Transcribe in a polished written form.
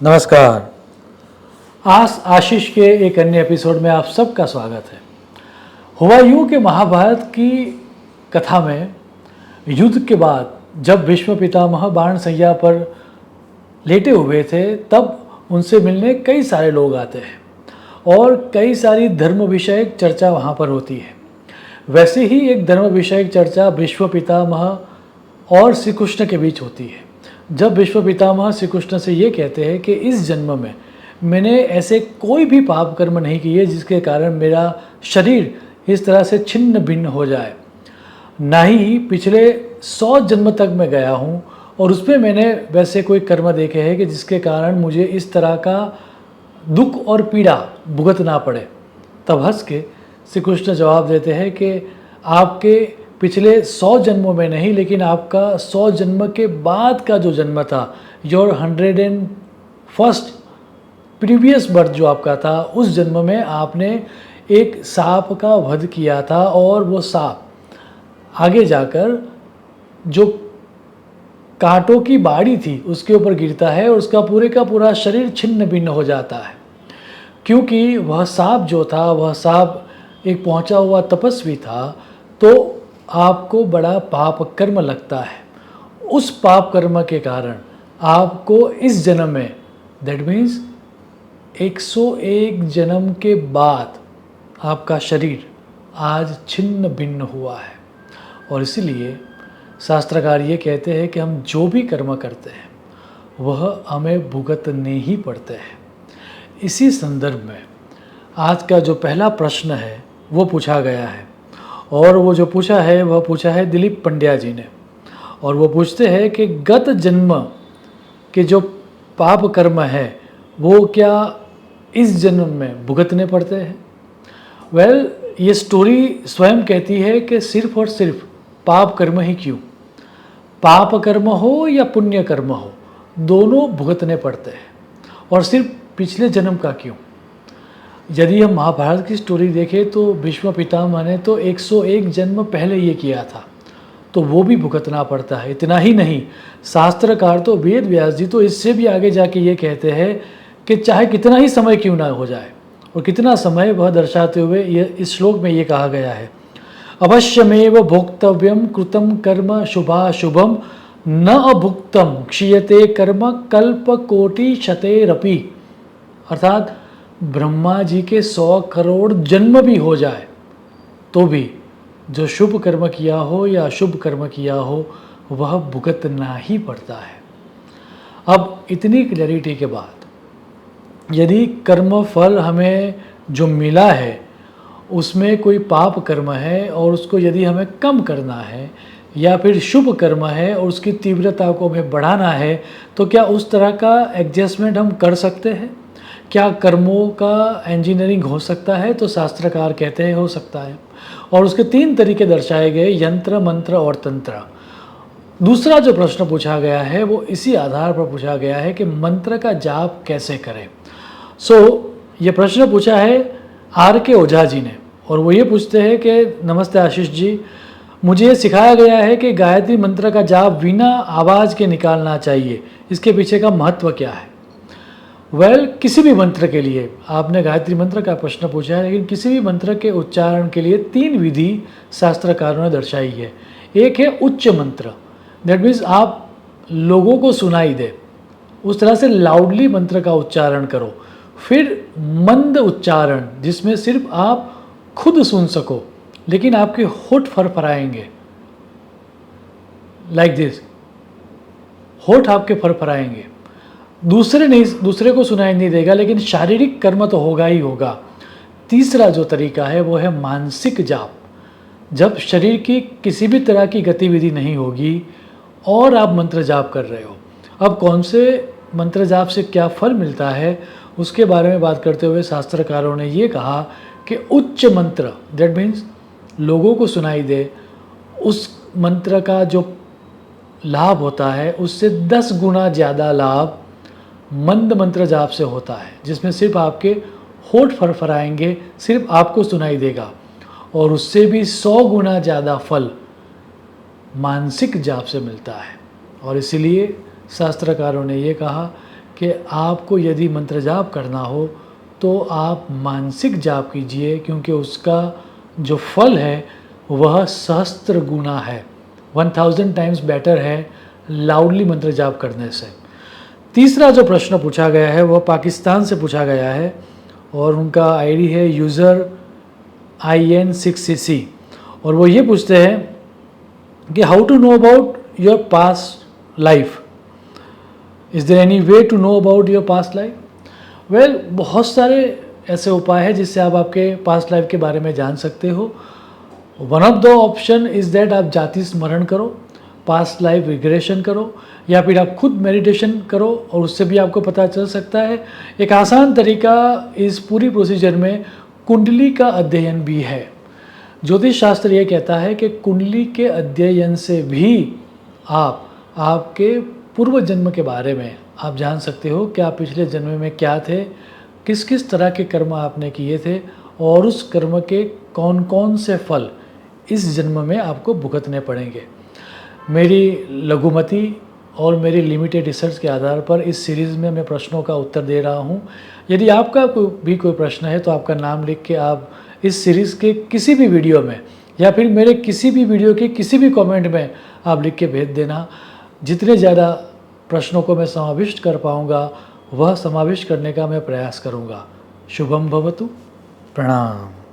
नमस्कार। आशीष के एक अन्य एपिसोड में आप सबका स्वागत है। हुआ यूं कि महाभारत की कथा में युद्ध के बाद जब भीष्म पितामह बाण शैया पर लेटे हुए थे तब उनसे मिलने कई सारे लोग आते हैं और कई सारी धर्म विषयक चर्चा वहाँ पर होती है। वैसे ही एक धर्म विषयक चर्चा भीष्म पितामह और श्री कृष्ण के बीच होती है। जब भीष्म पितामह श्री कृष्ण से ये कहते हैं कि इस जन्म में मैंने ऐसे कोई भी पाप कर्म नहीं किए जिसके कारण मेरा शरीर इस तरह से छिन्न भिन्न हो जाए, ना ही पिछले 100 जन्म तक मैं गया हूँ और उसमें मैंने वैसे कोई कर्म देखे हैं कि जिसके कारण मुझे इस तरह का दुख और पीड़ा भुगतना पड़े। तब हंस के श्री कृष्ण जवाब देते हैं कि आपके पिछले 100 जन्मों में नहीं, लेकिन आपका 100 जन्म के बाद का जो जन्म था, योर 101st प्रीवियस बर्थ जो आपका था, उस जन्म में आपने एक सांप का वध किया था और वो सांप आगे जाकर जो कांटों की बाड़ी थी उसके ऊपर गिरता है और उसका पूरे का पूरा शरीर छिन्न भिन्न हो जाता है। क्योंकि वह सांप जो था, वह सांप एक पहुंचा हुआ तपस्वी था, तो आपको बड़ा पाप कर्म लगता है। उस पाप कर्म के कारण आपको इस जन्म में, दैट मीन्स 101 जन्म के बाद आपका शरीर आज छिन्न भिन्न हुआ है। और इसलिए शास्त्रकार ये कहते हैं कि हम जो भी कर्म करते हैं वह हमें भुगतने ही पड़ते हैं। इसी संदर्भ में आज का जो पहला प्रश्न है वो पूछा गया है, और वो जो पूछा है वह पूछा है दिलीप पंड्या जी ने। और वो पूछते हैं कि गत जन्म के जो पाप कर्म है वो क्या इस जन्म में भुगतने पड़ते हैं। वेल, ये स्टोरी स्वयं कहती है कि सिर्फ और सिर्फ पाप कर्म ही क्यों, पाप कर्म हो या पुण्य कर्म हो, दोनों भुगतने पड़ते हैं। और सिर्फ पिछले जन्म का क्यों। यदि हम महाभारत की स्टोरी देखें तो भीष्म पितामह ने तो 101 जन्म पहले ये किया था, तो वो भी भुगतना पड़ता है। इतना ही नहीं, शास्त्रकार तो वेद व्यास जी तो इससे भी आगे जाके ये कहते हैं कि चाहे कितना ही समय क्यों ना हो जाए, और कितना समय वह दर्शाते हुए ये इस श्लोक में ये कहा गया है, अवश्यमेव भोक्तव्यम कृतम कर्म शुभाशुभम न अभुक्तम क्षीयते कर्म कल्प कोटि शतेरपि। अर्थात ब्रह्मा जी के 100 करोड़ जन्म भी हो जाए तो भी जो शुभ कर्म किया हो या अशुभ कर्म किया हो वह भुगतना ही पड़ता है। अब इतनी क्लैरिटी के बाद यदि कर्म फल हमें जो मिला है उसमें कोई पाप कर्म है और उसको यदि हमें कम करना है, या फिर शुभ कर्म है और उसकी तीव्रता को हमें बढ़ाना है, तो क्या उस तरह का एडजस्टमेंट हम कर सकते हैं? क्या कर्मों का इंजीनियरिंग हो सकता है? तो शास्त्रकार कहते हैं हो सकता है। और उसके 3 तरीके दर्शाए गए, यंत्र, मंत्र और तंत्र। दूसरा जो प्रश्न पूछा गया है वो इसी आधार पर पूछा गया है कि मंत्र का जाप कैसे करें। ये प्रश्न पूछा है R.K. ओझा जी ने, और वो ये पूछते हैं कि नमस्ते आशीष जी, मुझे सिखाया गया है कि गायत्री मंत्र का जाप बिना आवाज़ के निकालना चाहिए, इसके पीछे का महत्व क्या है? वेल, किसी भी मंत्र के लिए, आपने गायत्री मंत्र का प्रश्न पूछा है, लेकिन किसी भी मंत्र के उच्चारण के लिए 3 विधि शास्त्रकारों ने दर्शाई है। एक है उच्च मंत्र, दैट मीन्स आप लोगों को सुनाई दे, उस तरह से लाउडली मंत्र का उच्चारण करो। फिर मंद उच्चारण, जिसमें सिर्फ आप खुद सुन सको लेकिन आपके होठ फरफराएंगे, लाइक दिस, होठ आपके फरफराएंगे, दूसरे को सुनाई नहीं देगा, लेकिन शारीरिक कर्म तो होगा ही होगा। तीसरा जो तरीका है वो है मानसिक जाप, जब शरीर की किसी भी तरह की गतिविधि नहीं होगी और आप मंत्र जाप कर रहे हो। अब कौन से मंत्र जाप से क्या फल मिलता है उसके बारे में बात करते हुए शास्त्रकारों ने ये कहा कि उच्च मंत्र, दैट मीन्स लोगों को सुनाई दे, उस मंत्र का जो लाभ होता है उससे 10 गुना ज़्यादा लाभ मंद मंत्र जाप से होता है, जिसमें सिर्फ आपके होठ फरफराएंगे, सिर्फ आपको सुनाई देगा। और उससे भी 100 गुना ज़्यादा फल मानसिक जाप से मिलता है। और इसीलिए शास्त्रकारों ने ये कहा कि आपको यदि मंत्र जाप करना हो तो आप मानसिक जाप कीजिए, क्योंकि उसका जो फल है वह सहस्त्र गुना है, 1000 टाइम्स बेटर है लाउडली मंत्र जाप करने से। तीसरा जो प्रश्न पूछा गया है वह पाकिस्तान से पूछा गया है और उनका आईडी है यूज़र IN6CC, और वो ये पूछते हैं कि how to know about your past life, is there any way to know about your past life. Well, बहुत सारे ऐसे उपाय हैं जिससे आप आपके पास्ट लाइफ के बारे में जान सकते हो। One of the option is that आप जाति स्मरण करो, पास्ट लाइफ रिग्रेशन करो, या फिर आप खुद मेडिटेशन करो और उससे भी आपको पता चल सकता है। एक आसान तरीका इस पूरी प्रोसीजर में कुंडली का अध्ययन भी है। ज्योतिष शास्त्र ये कहता है कि कुंडली के अध्ययन से भी आप आपके पूर्व जन्म के बारे में आप जान सकते हो कि आप पिछले जन्म में क्या थे, किस किस तरह के कर्म आपने किए थे और उस कर्म के कौन कौन से फल इस जन्म में आपको भुगतने पड़ेंगे। मेरी लघुमति और मेरी लिमिटेड रिसर्च के आधार पर इस सीरीज़ में मैं प्रश्नों का उत्तर दे रहा हूँ। यदि आपका कोई प्रश्न है तो आपका नाम लिख के आप इस सीरीज़ के किसी भी वीडियो में या फिर मेरे किसी भी वीडियो के किसी भी कमेंट में आप लिख के भेज देना। जितने ज़्यादा प्रश्नों को मैं समाविष्ट कर पाऊँगा वह समाविष्ट करने का मैं प्रयास करूँगा। शुभम भवतु। प्रणाम।